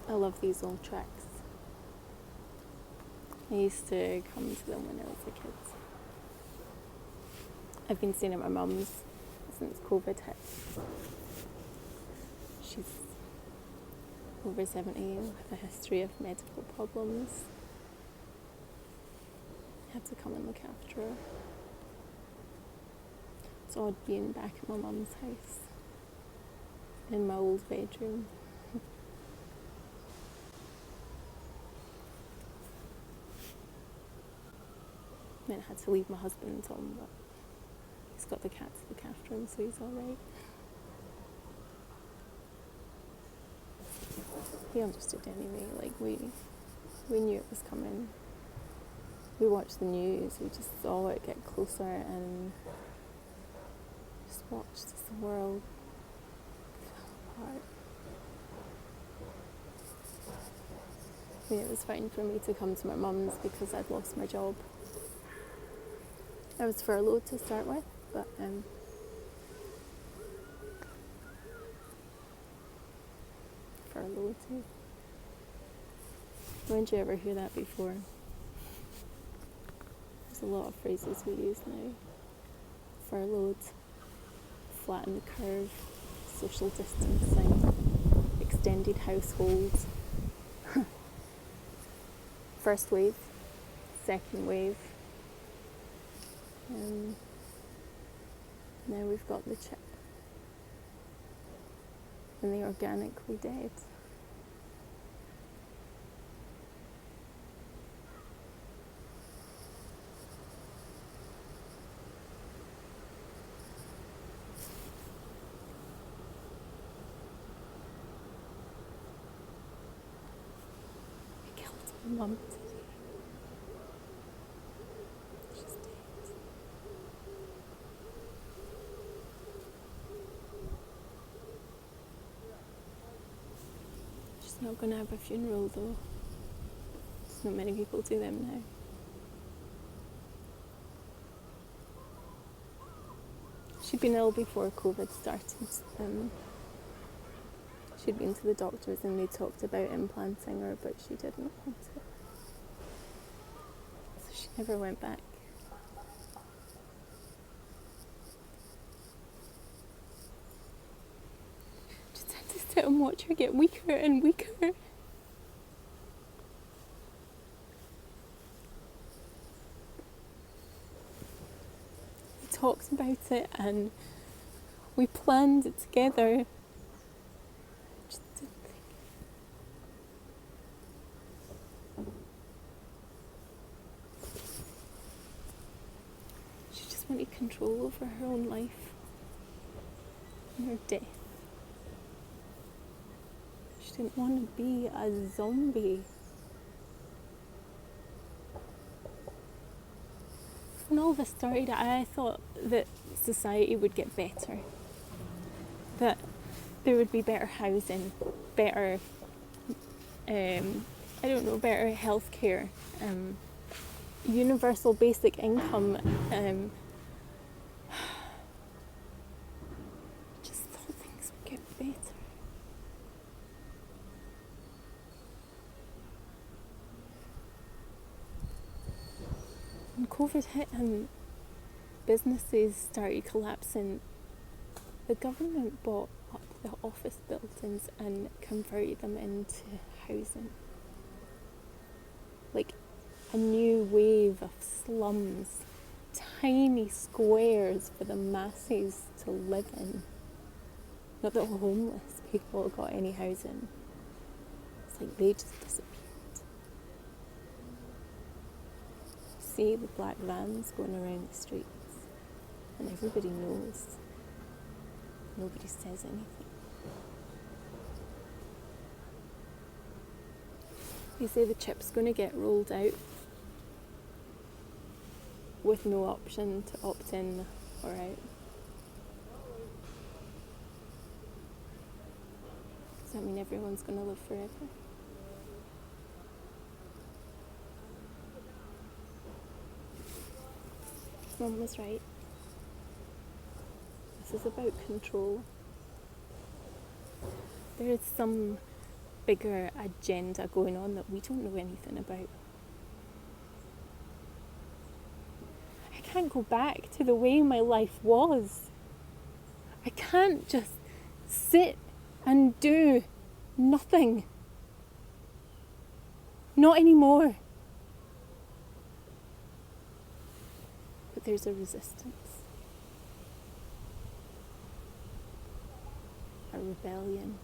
I love these old tracks. I used to come to them when I was a kid. I've been staying at my mum's since COVID hit. She's over 70 with a history of medical problems. I had to come and look after her. It's odd being back at my mum's house in my old bedroom. Then I had to leave my husband home, but he's got the cat to look after him, so he's alright. He understood anyway, like we knew it was coming. We watched the news, we just saw it get closer and just watched as the world fell apart. I mean, it was fine for me to come to my mum's because I'd lost my job. I was furloughed to start with, but furloughed too. When did you ever hear that before? There's a lot of phrases we use now. Furloughed, flatten the curve, social distancing, extended household, first wave, second wave. Now we've got the chip and the organically dead. We killed my mum today. She's dead. She's not going to have a funeral though. There's not many people do them now. She'd been ill before COVID started. She'd been to the doctors and they talked about implanting her, but she didn't want it. So she never went back. Just had to sit and watch her get weaker and weaker. We talked about it and we planned it together. Just didn't think. She just wanted control over her own life and her death. She didn't want to be a zombie. When all this started, I thought that society would get better. That there would be better housing, better, better healthcare, universal basic income. Just thought things would get better. When COVID hit and businesses started collapsing, the government bought up the office buildings and converted them into housing. Like a new wave of slums, tiny squares for the masses to live in. Not that homeless people got any housing. It's like they just disappeared. See the black vans going around the streets and everybody knows. Nobody says anything. They say the chip's going to get rolled out with no option to opt in or out. Does that mean everyone's going to live forever? Mum was right. This is about control. There is some bigger agenda going on that we don't know anything about. I can't go back to the way my life was. I can't just sit and do nothing. Not anymore. But there's a resistance, a rebellion.